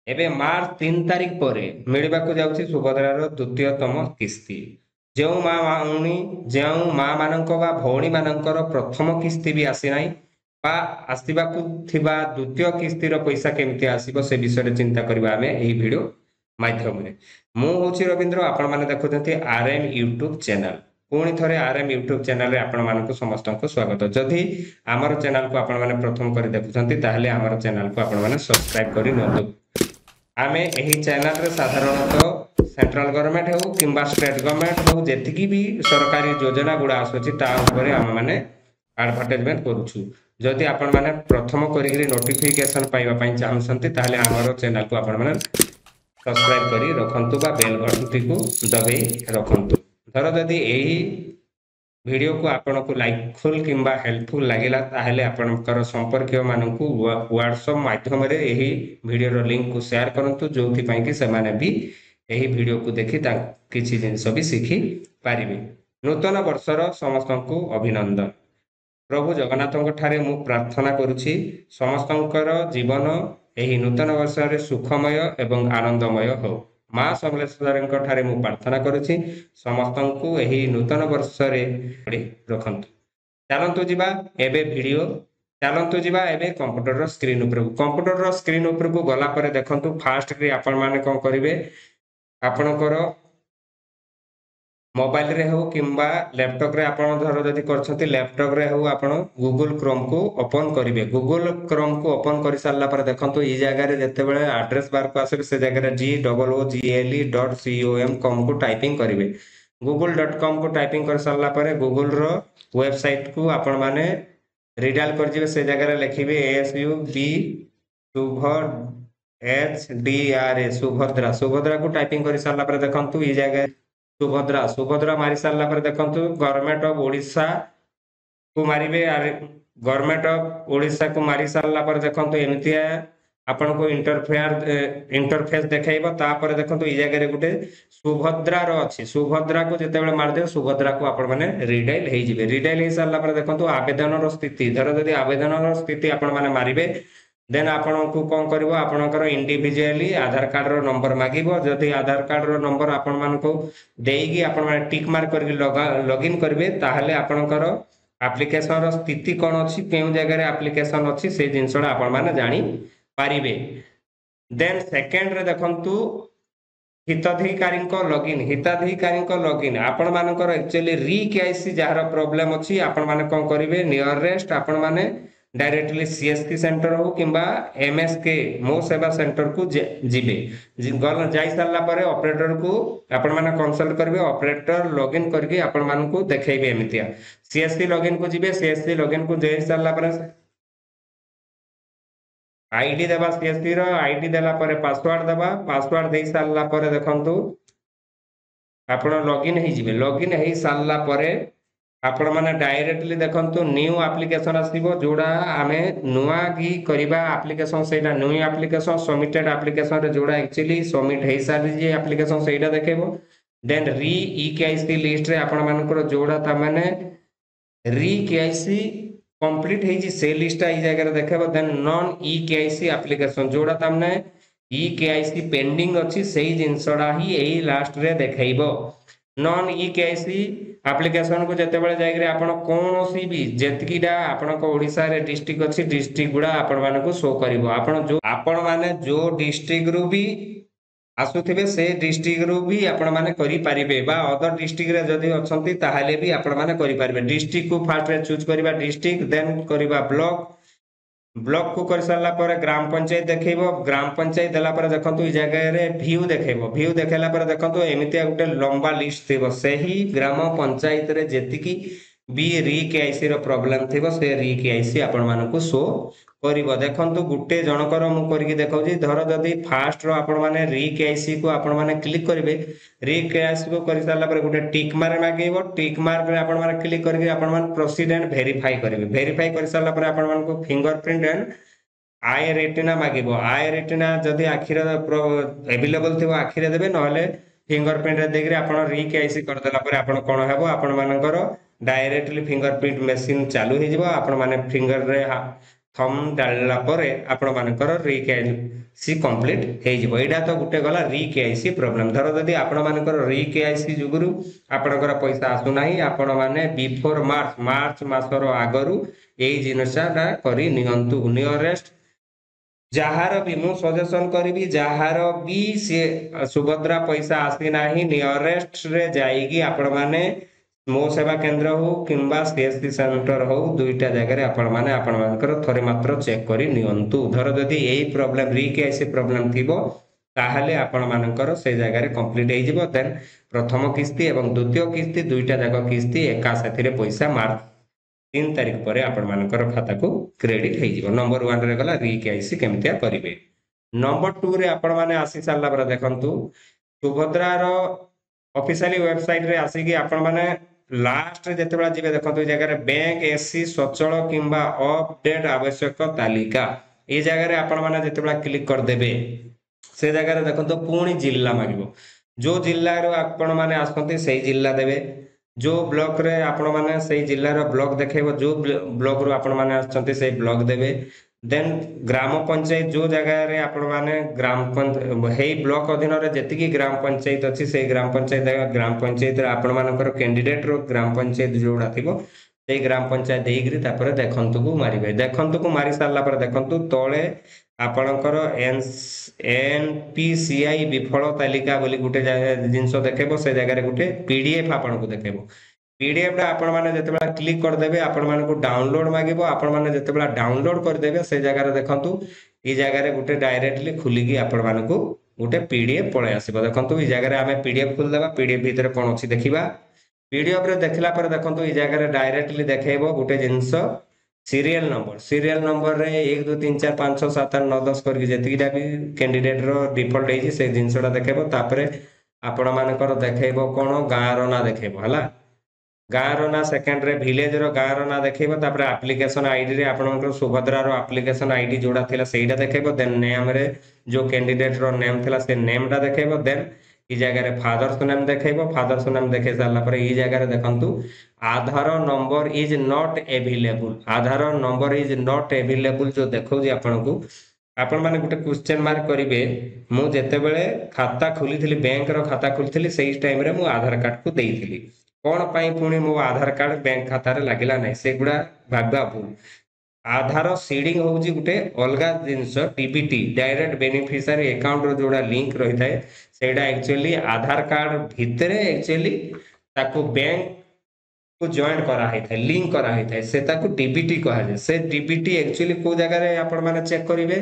ଏବେ ମାର୍ଚ୍ଚ 3 ତାରିଖ ପରେ ମିଳିବାକୁ ଯାଉଛି ସୁଭଦ୍ରାର ଦ୍ୱିତୀୟତମ କିସ୍ତି। ଯେଉଁ ମା ମାନଙ୍କ ବା ଭଉଣୀ ମାନଙ୍କର ପ୍ରଥମ କିସ୍ତି ବି ଆସିନାହିଁ ବା ଆସିବାକୁ ଥିବା ଦ୍ୱିତୀୟ କିସ୍ତିର ପଇସା କେମିତି ଆସିବ ସେ ବିଷୟରେ ଚିନ୍ତା କରିବା ଆମେ ଏହି ଭିଡିଓ ମାଧ୍ୟମରେ। ମୁଁ ହଉଛି ରବୀନ୍ଦ୍ର, ଆପଣମାନେ ଦେଖୁଛନ୍ତି ଆର୍ଏମ୍ ୟୁଟ୍ୟୁବ ଚ୍ୟାନେଲ। ପୁଣି ଥରେ ଆର୍ଏମ୍ ୟୁଟ୍ୟୁବ ଚ୍ୟାନେଲରେ ଆପଣମାନଙ୍କୁ ସମସ୍ତଙ୍କୁ ସ୍ୱାଗତ। ଯଦି ଆମର ଚ୍ୟାନେଲକୁ ଆପଣମାନେ ପ୍ରଥମ କରି ଦେଖୁଛନ୍ତି ତାହେଲେ ଆମର ଚ୍ୟାନେଲକୁ ଆପଣମାନେ ସବସ୍କ୍ରାଇବ କରି ନିଅନ୍ତୁ। ଆମେ ଏହି ଚ୍ୟାନେଲରେ ସାଧାରଣତଃ ସେଣ୍ଟ୍ରାଲ ଗଭର୍ଣ୍ଣମେଣ୍ଟ ହେଉ କିମ୍ବା ଷ୍ଟେଟ୍ ଗଭର୍ଣ୍ଣମେଣ୍ଟ ହେଉ ଯେତିକି ବି ସରକାରୀ ଯୋଜନା ଗୁଡ଼ା ଆସୁଛି ତା ଉପରେ ଆମେମାନେ ଆଡଭର୍ଟାଇଜମେଣ୍ଟ କରୁଛୁ। ଯଦି ଆପଣମାନେ ପ୍ରଥମ କରିକିରି ନୋଟିଫିକେସନ ପାଇବା ପାଇଁ ଚାହୁଁଛନ୍ତି ତାହେଲେ ଆମର ଚ୍ୟାନେଲକୁ ଆପଣମାନେ ସବସ୍କ୍ରାଇବ କରି ରଖନ୍ତୁ ବା ବେଲ ଘଣ୍ଟିକୁ ଦବେଇ ରଖନ୍ତୁ। ଧର ଯଦି ଏହି ଭିଡିଓକୁ ଆପଣଙ୍କୁ ଲାଇକଫୁଲ କିମ୍ବା ହେଲ୍ପଫୁଲ ଲାଗିଲା ତାହେଲେ ଆପଣଙ୍କର ସମ୍ପର୍କୀୟ ମାନଙ୍କୁ ହ୍ୱାଟ୍ସଆପ ମାଧ୍ୟମରେ ଏହି ଭିଡିଓର ଲିଙ୍କକୁ ସେୟାର କରନ୍ତୁ, ଯୋଉଥିପାଇଁ କି ସେମାନେ ବି ଏହି ଭିଡିଓକୁ ଦେଖି କିଛି ଜିନିଷ ବି ଶିଖି ପାରିବେ। ନୂତନ ବର୍ଷର ସମସ୍ତଙ୍କୁ ଅଭିନନ୍ଦନ। ପ୍ରଭୁ ଜଗନ୍ନାଥଙ୍କ ଠାରେ ମୁଁ ପ୍ରାର୍ଥନା କରୁଛି ସମସ୍ତଙ୍କର ଜୀବନ ଏହି ନୂତନ ବର୍ଷରେ ସୁଖମୟ ଏବଂ ଆନନ୍ଦମୟ ହେଉ। ମା ସମଲେଶ୍ୱରୀଙ୍କ ଠାରେ ମୁଁ ପ୍ରାର୍ଥନା କରୁଛି ସମସ୍ତଙ୍କୁ ଏହି ନୂତନ ବର୍ଷରେ ରଖନ୍ତୁ। ଚାଲନ୍ତୁ ଯିବା ଏବେ କମ୍ପ୍ୟୁଟରର ସ୍କ୍ରିନ୍ ଉପରକୁ। କମ୍ପ୍ୟୁଟରର ସ୍କ୍ରିନ୍ ଉପରକୁ ଗଲା ପରେ ଦେଖନ୍ତୁ ଫାଷ୍ଟରେ ଆପଣମାନେ କ'ଣ କରିବେ, ଆପଣଙ୍କର ମୋବାଇଲରେ ହେଉ କିମ୍ବା ଲ୍ୟାପଟପରେ ଆପଣ ଧର ଯଦି କରିଛନ୍ତି ଲ୍ୟାପଟପରେ ହେଉ ଆପଣ ଗୁଗୁଲ କ୍ରୋମକୁ ଓପନ କରିବେ। ଗୁଗୁଲ କ୍ରୋମକୁ ଓପନ କରିସାରିଲା ପରେ ଦେଖନ୍ତୁ ଏଇ ଜାଗାରେ ଯେତେବେଳେ ଆଡ୍ରେସ ବାରକୁ ଆସିବେ ସେ ଜାଗାରେ google.com ଟାଇପିଂ କରିବେ। google.com ଟାଇପିଂ କରିସାରିଲା ପରେ ଗୁଗୁଲର ୱେବସାଇଟକୁ ଆପଣମାନେ ରିଡାଲ କରିଯିବେ। ସେ ଜାଗାରେ ଲେଖିବେ ସୁଭଦ୍ରାକୁ ଟାଇପିଂ କରିସାରିଲା ପରେ ଦେଖନ୍ତୁ ଏଇ ଜାଗାରେ ସୁଭଦ୍ରା ମାରି ସାରିଲା ପରେ ଦେଖନ୍ତୁ ଗଭର୍ଣ୍ଣମେଣ୍ଟ ଅଫ ଓଡ଼ିଶା କୁ ମାରିବେ। ଗଭର୍ଣ୍ଣମେଣ୍ଟ ଅଫ ଓଡ଼ିଶାକୁ ମାରି ସାରିଲା ପରେ ଦେଖନ୍ତୁ ଏମିତିଆ ଆପଣଙ୍କୁ ଇଣ୍ଟରଫେସ ଦେଖାଇବ। ତାପରେ ଦେଖନ୍ତୁ ଏଇ ଜାଗାରେ ଗୋଟେ ସୁଭଦ୍ରାର ଅଛି, ସୁଭଦ୍ରାକୁ ଯେତେବେଳେ ମାରିଦେବେ ସୁଭଦ୍ରାକୁ ଆପଣମାନେ ରିଡାଇଲ ହେଇଯିବେ। ରିଡାଇଲ ହେଇସାରିଲା ପରେ ଦେଖନ୍ତୁ ଆବେଦନର ସ୍ଥିତି, ଧର ଯଦି ଆବେଦନର ସ୍ଥିତି ଆପଣମାନେ ମାରିବେ ଦେନ୍ ଆପଣଙ୍କୁ କ'ଣ କରିବ, ଆପଣଙ୍କର ଇଣ୍ଡିଭିଜୁଆଲି ଆଧାର କାର୍ଡର ନମ୍ବର ମାଗିବ। ଯଦି ଆଧାର କାର୍ଡର ନମ୍ବର ଆପଣମାନଙ୍କୁ ଦେଇକି ଆପଣମାନେ ଟିକ୍ ମାର୍କ କରିକି ଲଗ୍ଇନ୍ କରିବେ ତାହେଲେ ଆପଣଙ୍କର ଆପ୍ଲିକେସନର ସ୍ଥିତି କ'ଣ ଅଛି, କେଉଁ ଜାଗାରେ ଆପ୍ଲିକେସନ ଅଛି ସେ ଜିନିଷଟା ଆପଣମାନେ ଜାଣିପାରିବେ। ଦେନ୍ ସେକେଣ୍ଡରେ ଦେଖନ୍ତୁ ହିତାଧିକାରୀଙ୍କ ଲଗ୍ଇନ୍ ଆପଣମାନଙ୍କର ଆକ୍ଚୁଆଲି ରି-କେଆଇସି ଯାହାର ପ୍ରୋବ୍ଲେମ ଅଛି ଆପଣମାନେ କ'ଣ କରିବେ, ନିୟରେଷ୍ଟ ଆପଣମାନେ ଡାଇରେକ୍ଟଲି ସିଏସସି ସେଣ୍ଟର ହଉ କିମ୍ବା ଏମଏସକେ ମୋ ସେବା ସେଣ୍ଟରକୁ ଯିବେ। ଯାଇ ସାରିଲା ପରେ ଅପରେଟରକୁ ଆପଣମାନେ କନସଲ୍ଟ କରିବେ। ଅପରେଟର ଲଗ୍ଇନ୍ କରିକି ଆପଣମାନଙ୍କୁ ଦେଖେଇବେ ଏମିତିଆ। ସିଏସସି ଲଗ୍ଇନ୍କୁ ଯିବେ। ସିଏସସି ଲଗ୍ଇନ୍କୁ ଦେଇ ସାରିଲା ପରେ ଆଇଡି ଦେବା, ସିଏସସି ର ଆଇଡି ଦେଲା ପରେ ପାସୱାର୍ଡ ଦେବା। ପାସୱାର୍ଡ ଦେଇ ସାରିଲା ପରେ ଦେଖନ୍ତୁ ଆପଣ ଲଗ୍ଇନ୍ ହେଇଯିବେ। ଲଗ୍ଇନ୍ ହେଇ ସାରିଲା ପରେ ଆପଣମାନେ ଡାଇରେକ୍ଟଲି ଦେଖନ୍ତୁ ନ୍ୟୁ ଆପ୍ଲିକେସନ ଆସିବ, ଯୋଉଟା ଆମେ ନୂଆ କି କରିବା ଆପ୍ଲିକେସନ ସେଇଟା ନ୍ୟୁ ଆପ୍ଲିକେସନ ସବମିଟେଡ ଆପ୍ଲିକେସନରେ ଯୋଉଟା ଆକ୍ଚୁଆଲି ସବମିଟ ହେଇସାରିଛି ଆପ୍ଲିକେସନ ସେଇଟା ଦେଖେଇବ। ଦେନ୍ ରି-କେଆଇସି ଲିଷ୍ଟରେ ଆପଣମାନଙ୍କର ଯୋଉଟା ତାମାନେ ରି-କେଆଇସି କମ୍ପ୍ଲିଟ ହେଇଛି ସେ ଲିଷ୍ଟଟା ଏଇ ଜାଗାରେ ଦେଖେଇବ। ଦେନ୍ ନନ୍ ଇ-କେଆଇସି ଆପ୍ଲିକେସନ ଯୋଉଟା ତାମାନେ ଇ-କେଆଇସି ପେଣ୍ଡିଂ ଅଛି ସେଇ ଜିନିଷଟା ହିଁ ଏଇ ଲାଷ୍ଟରେ ଦେଖେଇବ। ନନ୍ ଇ-କେଆଇସି ଆପ୍ଲିକେସନକୁ ଯେତେବେଳେ ଯାଇକିରି ଆପଣ କୌଣସି ବି ଯେତିକିଟା ଆପଣଙ୍କ ଓଡ଼ିଶାରେ ଡିଷ୍ଟ୍ରିକ୍ଟ ଅଛି ଡିଷ୍ଟ୍ରିକ୍ଟ ଗୁଡ଼ା ଆପଣମାନଙ୍କୁ ଶୋ କରିବ। ଆପଣମାନେ ଯୋଉ ଡିଷ୍ଟ୍ରିକ୍ଟରୁ ବି ଆସୁଥିବେ ସେ ଡିଷ୍ଟ୍ରିକ୍ଟରୁ ବି ଆପଣମାନେ କରିପାରିବେ ବା ଅଦର ଡିଷ୍ଟ୍ରିକ୍ଟରେ ଯଦି ଅଛନ୍ତି ତାହେଲେ ବି ଆପଣମାନେ କରିପାରିବେ। ଡିଷ୍ଟ୍ରିକ୍ଟକୁ ଫାଷ୍ଟରେ ଚୁଜ୍ କରିବା ଡିଷ୍ଟ୍ରିକ୍ଟ, ଦେନ୍ କରିବା ବ୍ଲକକୁ କରିସାରିଲା ପରେ ଗ୍ରାମ ପଞ୍ଚାୟତ ଦେଖେଇବ। ଗ୍ରାମ ପଞ୍ଚାୟତ ଦେଲା ପରେ ଦେଖନ୍ତୁ ଏଇ ଜାଗାରେ ଭିଉ ଦେଖେଇବ। ଭିଉ ଦେଖେଇଲା ପରେ ଦେଖନ୍ତୁ ଏମିତିଆ ଗୋଟେ ଲମ୍ବା ଲିଷ୍ଟ ଥିବ। ସେହି ଗ୍ରାମ ପଞ୍ଚାୟତରେ ଯେତିକି ବି ରି-କେଆଇସି ର ପ୍ରୋବ୍ଲେମ ଥିବ ସେ ରି-କେଆଇସି ଆପଣମାନଙ୍କୁ ଶୋ କରିବ। ଦେଖନ୍ତୁ ଗୋଟେ ଜଣକର ମୁଁ କରିକି ଦେଖାଉଛି। ଧର ଯଦି ଫାଷ୍ଟର ଆପଣମାନେ ରି-କେଆଇସି କୁ ଆପଣମାନେ କ୍ଲିକ୍ କରିବେ, ରି-କେଆଇସି କୁ କରିସାରିଲା ପରେ ଗୋଟେ ଟିକ୍ ମାର୍କ ମାଗିବ। ଟିକ୍ ମାର୍କରେ ଆପଣମାନେ କ୍ଲିକ୍ କରିକି ଆପଣମାନେ ପ୍ରୋସିଡ ଆଣ୍ଡ ଭେରିଫାଇ କରିବେ। ଭେରିଫାଇ କରିସାରିଲା ପରେ ଆପଣମାନଙ୍କୁ finger print and I retina ମାଗିବ। ଆଇ ରେଟିନା ଯଦି ଆଖିର ଆଭେଲେବଲ ଥିବ ଆଖିରେ ଦେବେ, ନହେଲେ ଫିଙ୍ଗର ପ୍ରିଣ୍ଟରେ ଦେଇକିରି ଆପଣ ରି-କେଆଇସି କରିଦେଲା ପରେ ଆପଣ କ'ଣ ହେବ, ଆପଣମାନଙ୍କର ଡାଇରେକ୍ଟଲି ଫିଙ୍ଗର ପ୍ରିଣ୍ଟ ମେସିନ ଚାଲୁ ହେଇଯିବ। ଆପଣମାନେ ଫିଙ୍ଗରରେ थम डालला परे आपण मानकर रीकेआईसी कंप्लीट हे जिवो एडा तो गुटे गला रीकेआईसी प्रॉब्लम धरो जदी आपण मानकर रीकेआईसी जुगुरु आपणकर पैसा आसु नाही आपण माने बिफोर मार्च मासर आगरु एई जिनसटा करी नियंतु नियरेस्ट जहार भी मु सजेशन करी जहार भी से सुभद्रा पैसा आसी नाही नियरेस्ट रे जाईगी आपण माने मो सेवा केंद्र हो किंबा सीएससी सेंटर हो दुईटा जगह रे आपण माने आपण मानकर थरे मात्र चेक करी नियंतु धर जदी एई प्रॉब्लम रीकेआईसी प्रॉब्लम थिबो ताहले आपण मानकर से जगह रे कंप्लीट हे जिवो देन प्रथम किस्ती एवं द्वितीय किस्ती दुईटा जगह किस्ती एका साथी रे पैसा मार्च 3 तारिख पर आपण मानकर खाता को क्रेडिट हे जिवो नंबर 1 रे गला रीकेआईसी केमतिया करिवे नंबर 2 रे आपण माने आसी सारला पर देखंतु सुभद्रा रो ऑफिशियली वेबसाइट रे आसी कि आपण माने लास्ट रे जते बेला जिवे देखंतु जगह रे बैंक एससी सचल किंबा अपडेट आवश्यक तालिका ए जगह रे आपण माने जते बेला क्लिक कर देबे से जगह रे देखंतु पूर्ण जिल्ला मागिबो जो जिल्ला रो आपण माने आसंती सही जिल्ला देबे जो ब्लॉक रे आपण माने सही जिल्ला रो ब्लॉक देखेबो जो ब्लॉक रो आपण माने आछंती सही ब्लॉक देबे देन ग्राम पंचायत जो जगह रे आपण माने ग्राम हे ब्लॉक अधीन रे जतिकी ग्राम पंचायत अछि से ग्राम पंचायत रे आपण मानकर कैंडिडेट रो ग्राम पंचायत जोडा थिबो से ग्राम पंचायत देइग्री तापर देखंतु को मारिबे देखंतु को मारि सारला पर देखंतु तळे आपणकर एनपीसीआई विफल तालिका बोली गुटे जिंस देखेबो से जगह रे गुटे पीडीएफ आपण को देखेबो पीडीएफ टा आपण माने जते बेला क्लिक कर देबे आपण माने को डाउनलोड मागिबो आपण माने जते बेला डाउनलोड कर देबे से जगह रे देखंतु ई जगह रे गुटे डायरेक्टली खुलीगी आपण माने को गुटे पीडीएफ पळे आसीबो देखंतु ई जगह रे हमें पीडीएफ खोल देबा पीडीएफ भीतर कोन अछि देखिबा पीडीएफ रे देखला पर देखंतु ई जगह रे डायरेक्टली देखेबो गुटे जिंस सीरियल नंबर रे 1 2 3 4 5 6 7 8 9 10 करके जतिटा भी कैंडिडेट रो डिफॉल्ट हे से जिंसटा देखेबो तापरे आपण मानकर देखेबो कोन गां रो ना देखेबो हला गां रो ना सेकंड रे विलेज रो गां रो ना देखेबो तापरे एप्लीकेशन आईडी रे आपनकर सुभद्रा रो एप्लीकेशन आईडी जोडा थिला सेइडा देखेबो देन नेम रे जो कैंडिडेट रो नेम थिला से नेम टा देखेबो देन ई जगह रे फादर्स नेम देखेबो फादर्स नेम देखे सारला पर ई जगह रे देखंतु Aadhaar number is not available Aadhaar number is not available जो देखौ जे आपनको आपण माने गुटे क्वेश्चन मार्क करिवे मु जते बेले खाता खोलिथिली बैंक रो खाता खोलिथिली सेही टाइम रे मु आधार कार्ड को देइथिली कोन पई पुनी मो आधार कार्ड बैंक खाता रे लागिला नै सेगुडा भाबा भूल आधार सीडिंग होउची गुटे अलगा जिंस डीबीटी डायरेक्ट बेनिफिशियरी अकाउंट रो जोडा लिंक रही थाए सेडा एक्चुअली आधार कार्ड भितरे एक्चुअली ताको बैंक को जॉइन करा है था लिंक करा है था से ताको डीबीटी कहा जाय से डीबीटी एक्चुअली को जगह रे आपण माने चेक करिवे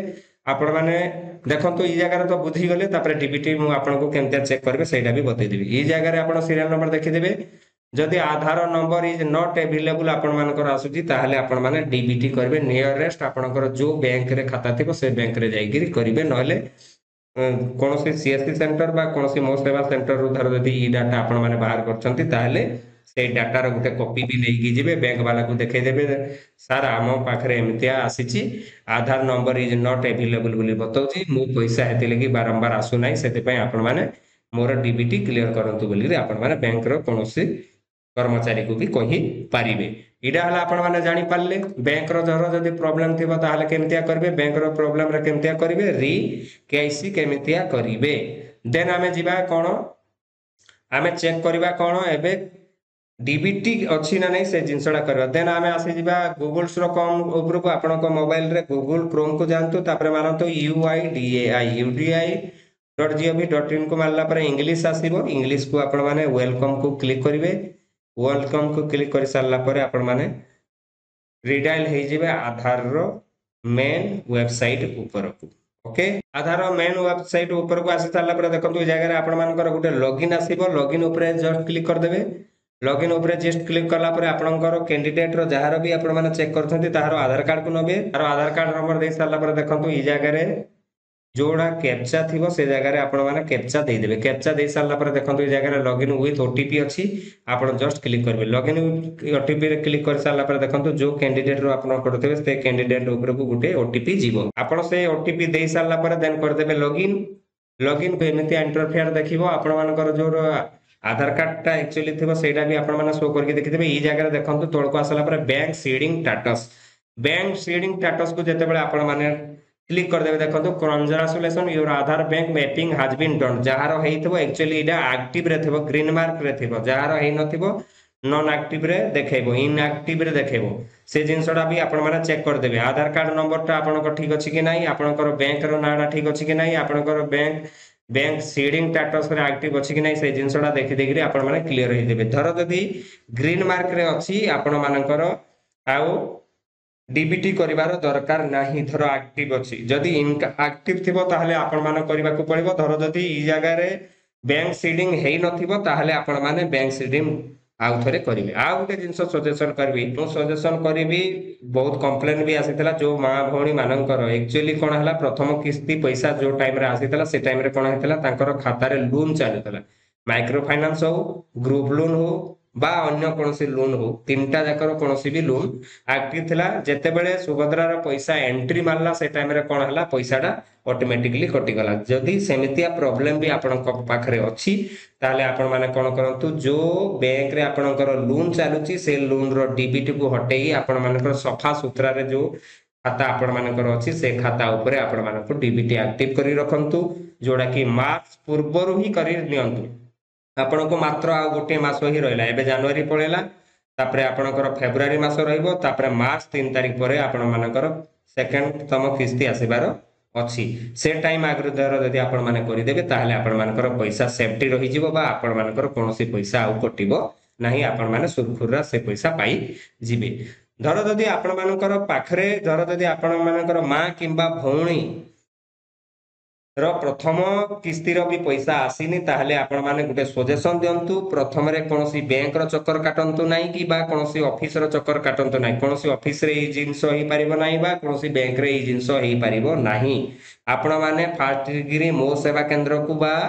आपण माने देखंतु ई जगह रे तो बुझी गले तापर डीबीटी मु आपण को केमते चेक करबे सेटा भी बतै देबी ई जगह रे आपण सीरियल नंबर देखि देबे जदि आधार नंबर इज नॉट अवेलेबल आपण मानकर आसुची ताहले आपण माने डीबीटी करबे नियरेस्ट आपणकर जो बैंक रे खाता थिबो से बैंक रे जाईगिरी करिवे नहले कोनोसी सीएससी सेंटर बा कोनोसी मो सेवा सेंटर रो धर जदि ई डाटा आपण माने बाहर करछंती ताहले से डाटा रो गुटे कॉपी भी लेकी जिबे बैंक वाला को देखे देबे सर आमो पाखरे एमतिया आसीची आधार नंबर इज नॉट अवेलेबल बोली बतौची मो पैसा हेते लगी बारंबार आसु नाही सेते पय आपण माने मोर डीबीटी क्लियर करंतु बोली आपण माने बैंक रो कोनोसी कर्मचारी को भी कहि पारिबे इडा हला आपण माने जानि पारले बैंक रो जरो जदी प्रॉब्लम थिबा ताहाले केमतिया करबे बैंक रो प्रॉब्लम रे केमतिया करबे री केआईसी केमतिया करिवे देन हमें जिबा कोन हमें चेक करबा कोन एबे डीबीटी अछि ना नै से जिंसडा करबा देन हमें आसी जिबा गूगल्स रो कम ऊपर को आपण को मोबाइल रे गूगल क्रोम को जानतु तापरे मानतो uidai.gov.in को मारला पर इंग्लिश आसीबो इंग्लिश को आपण माने वेलकम को क्लिक करिवे वेलकम को क्लिक कर सारला पर आपण माने रिडाइल हे जिवे आधार रो मेन वेबसाइट ऊपर को ओके आधार मेन वेबसाइट ऊपर को आसी सारला पर देखंतु जगह रे आपण मानकर गुटे लॉगिन आसीबो लॉगिन ऊपर जस्ट क्लिक कर देबे लॉगिन ऊपर जस्ट क्लिक करला पर आपनकर कैंडिडेट रो जहार भी आपण माने चेक करथंती ताहार आधार कार्ड को नबे तार आधार कार्ड नंबर दे सारला पर देखंतु ई जगह रे जोड़ा कैप्चा थिबो से जगह रे आपण माने कैप्चा दे देबे कैप्चा दे सारला पर देखंतु ई जगह रे लॉगिन विथ ओटीपी अछि आपण जस्ट क्लिक करबे लॉगिन ओटीपी रे क्लिक कर सारला पर देखंतु जो कैंडिडेट रो आपण करथबे से कैंडिडेट ऊपर को गुटे ओटीपी जीवो आपण से ओटीपी दे सारला पर देन कर देबे लॉगिन लॉगिन पे एमिति इंटरफेयर देखिबो आपण मानकर जो आधार कार्ड टा एक्चुअली थिबो सेटा भी आपण माने शो करके देखि देबे ई जगह रे देखंतु तोळ को आसला पर bank seeding status bank seeding status को जेतेबेले आपण माने क्लिक कर देबे देखंतु congratulation your Aadhaar bank mapping has been done जहार हेइथबो एक्चुअली इडा एक्टिव रे थिबो ग्रीन मार्क रे थिबो जहार हेइ नथिबो नॉन एक्टिव रे देखेबो इनएक्टिव रे देखेबो से जिनसडा भी आपण माने चेक कर देबे आधार कार्ड नंबर ता आपण को ठीक अछि कि नाही आपनकर बैंक रो नाडा ठीक अछि कि नाही आपनकर बैंक सीडिंग स्टेटस रे एक्टिव अछि कि नाही से जिनसडा देखि देखि आपण माने क्लियर हेइ देबे धर जदी ग्रीन मार्क रे अछि आपण मानकर आउ डीबीटी करिवार दरकार नाही धर एक्टिव अछि जदी एक्टिव थिबो ताहले आपण माने करिवा को पड़िबो धर जदी ई जगह रे बैंक सीडिंग हेइ नथिबो ताहले आपण माने बैंक सीडिंग आउ थरे करिवे आ गुटे जिंस सजेशन करबी मो सजेशन करबी बहुत कंप्लेन भी आसीतला जो मां भौणी मानकर एक्चुअली कोन हला प्रथम किस्ती पैसा जो टाइम रे आसीतला से टाइम रे कोन हेतला तांकर खाता रे लोन चालुतला माइक्रो फाइनेंस हो ग्रुप लोन हो बा अन्य कोनसी लोन हो तीनटा जाकर कोनसी भी लोन एक्टिव थिला जेते बेले सुभद्रा रो पैसा एंट्री मारला से टाइम रे कोन हला पैसाटा ऑटोमेटिकली कटि गला जदी सेमितिया प्रॉब्लम भी आपण पाखरे अछि ताले आपण माने कोन करंतु जो बैंक रे आपणकर लोन चालुची से लोन रो डीबीटी को हटेई आपण मानकर सफा सुतरा रे जो खाता आपण मानकर अछि से खाता ऊपर आपण मानकर डीबीटी एक्टिव करी रखंतु जोडा कि मार्च पूर्वरु ही करी नियंतु आपण को मात्र आ गोटे मास ही रहला एबे जनवरी पळेला तापरे आपणकर फेब्रुआरी मास रहइबो तापरे मार्च 3 तारिख परे आपण मानकर सेकंड तम किस्ती आसीबार अछि से टाइम आग्र दर यदि आपण माने करि देबे ताहले आपण मानकर पैसा सेफ्टी रहि जिवो बा आपण मानकर कोनोसी पैसा आउ कटिबो नाही आपण माने सुरखुरा से पैसा पाई जिबे धर जदि आपण मानकर पाखरे धर जदि आपण मानकर मां किंबा भौणी रो प्रथम किस्ती रो भी पैसा आसीनी ताहले आपण माने गुटे सजेशन दियंतु प्रथम रे कोनोसी बैंक रो चक्कर काटंतु नाही कि बा कोनोसी ऑफिस रो चक्कर काटंतु नाही कोनोसी ऑफिस रे ई जिंस होई परिबो नाही बा कोनोसी बैंक रे ई जिंस होई परिबो नाही आपण माने फास्ट डिग्री मो सेवा केंद्र को बा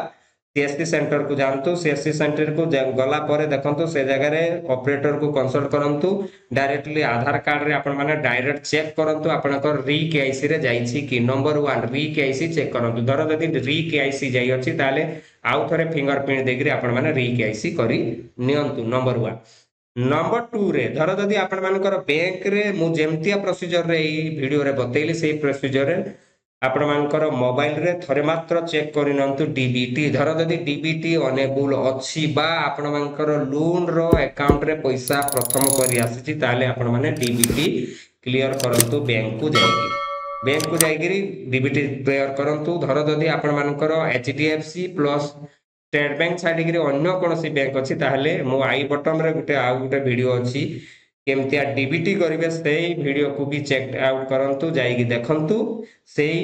सीएससी सेंटर को जानतु सीएससी सेंटर को गला परे देखंतु से जगह रे ऑपरेटर को कंसल्ट करंतु डायरेक्टली आधार कार्ड रे आपण माने डायरेक्ट चेक करंतु आपनकर री केआईसी रे जाईछि कि नंबर 1 री केआईसी चेक करंतु धर जदि री केआईसी जाई अछि ताले आउ थरे फिंगरप्रिंट देगिरी आपण माने री केआईसी करी नियंतु नंबर 1 नंबर 2 रे धर जदि आपण मानकर बैंक रे मु जेमतिया प्रोसीजर रे ई वीडियो रे बतैली सेही प्रोसीजर रे आपण मानकर मोबाइल रे थरे मात्र चेक करि नंतु डीबीटी धर जदि डीबीटी अनेबल अछि बा आपण मानकर लोन रो अकाउंट रे पैसा प्रथम करी आसी ताले आपण माने डीबीटी क्लियर करंतु बैंक को जाईगिरी डीबीटी क्लियर करंतु धर जदि आपण मानकर एचडीएफसी प्लस स्टेट बैंक छाडी अन्य कोनसी बैंक अछि ताहले मो आई बटन रे गुटे आ गुटे वीडियो अछि केमतिया डीबीटी करिवे सेही वीडियो को भी चेक आउट करंतु जाईगी देखंतु सेही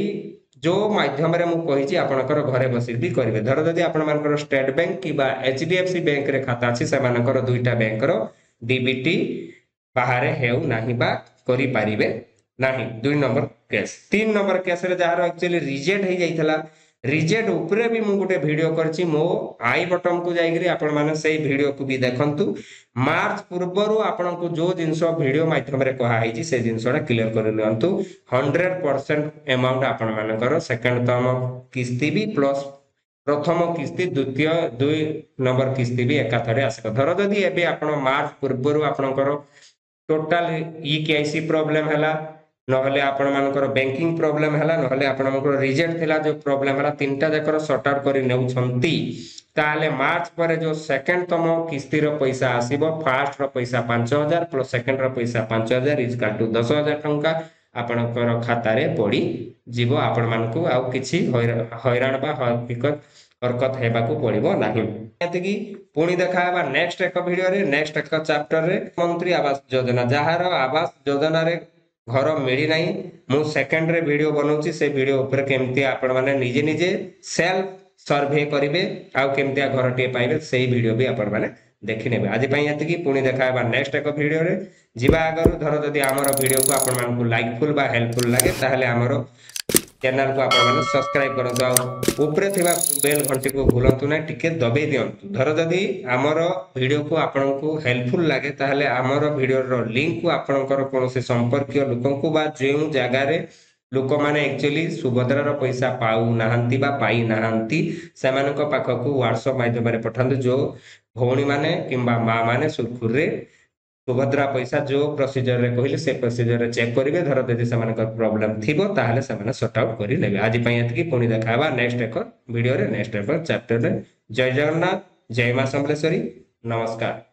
जो माध्यम रे मु कहिछि आपनकर घरे बसी भी करिवे धर जदि आपण मानकर स्टेट बैंक किबा एचडीएफसी बैंक रे खाता अछि से मानकर दुईटा बैंक रो डीबीटी बाहर हेउ नाही बा करि पारिबे नाही 2 नंबर केस 3 नंबर केस रे जहार एक्चुअली रिजेक्ट हे जाइथला रिजेक्ट ऊपर भी मु गोटे वीडियो करछि मो आई बटन को जाईगिरी आपण माने सेही वीडियो को भी देखंतु मार्च पूर्वरु आपण को जो जिंस वीडियो माध्यम रे कहा हिची से जिंसडा क्लियर कर लियंतु 100% अमाउंट आपण मानकर सेकंड तम किस्ती भी प्लस प्रथम किस्ती द्वितीय 2 नंबर किस्ती भी एकाथरे आसे धर जदि एबे आपण मार्च पूर्वरु आपणकर टोटल ई केआईसी प्रॉब्लम हला नहले आपण मानकर बैंकिंग प्रॉब्लम हला नहले आपण मानकर रिजेक्ट थिला जो प्रॉब्लम हला तीनटा जकर सॉर्ट आउट करि नेउ छंती ताले मार्च पर जो सेकंड तम किस्ती रो पैसा आसीबो फर्स्ट रो पैसा 5000 प्लस सेकंड रो पैसा 5000 इज इक्वल टू 10000 टंका आपणकर खाता रे पड़ी जीवो आपण मानकू आउ किछि हैरान बा हरकत हेबा को पड़िबो नाही एतकी पुणी देखाबा नेक्स्ट एक वीडियो रे नेक्स्ट एक चैप्टर रे मंत्री आवास योजना जहार आवास योजना रे घर मिली नाही मु सेकंड रे वीडियो बनौछि से वीडियो ऊपर केमती आपण माने निजे निजे सेल्फ सर्वे करिवे आउ केमतिया घरटे पाइबे सेही वीडियो भी आपण माने देखि नेबे आज पई एतकी पुणी देखाबा नेक्स्ट एक वीडियो रे जिबा आगर धर जदि हमर वीडियो को आपण मानकू लाइकफुल बा हेल्पफुल लागे ताहले हमर चैनल को आपण माने सब्सक्राइब करंतु आ ऊपर थिबा बेल घंटी को भूलंतु ना टिके दबे दियंतु धर जदि हमर वीडियो को आपण को हेल्पफुल लागे ताहले हमर वीडियो रो लिंक को आपणकर कोनोसी संपर्कीय लोकन को बा जेउ जागा रे लोक माने एक्चुअली सुभद्रा रो पैसा पाउ नाहंती बा पाई नाहंती सेमानक पाखकू व्हाट्सएप माध्यम रे पठांतु जो भौणी माने किंबा मां माने सुरखुर रे सुभद्रा पैसा जो प्रोसीजर रे कहले से प्रोसीजर रे चेक करिवे धर यदि से प्रॉब्लम थिबो ताहले से सॉर्ट आउट करि लेबे आज पई एतकी पुणी देखाबा नेक्स्ट एक वीडियो रे नेक्स्ट एक चैप्टर रे जय जगन्नाथ जय मां समलेश्वरी नमस्कार।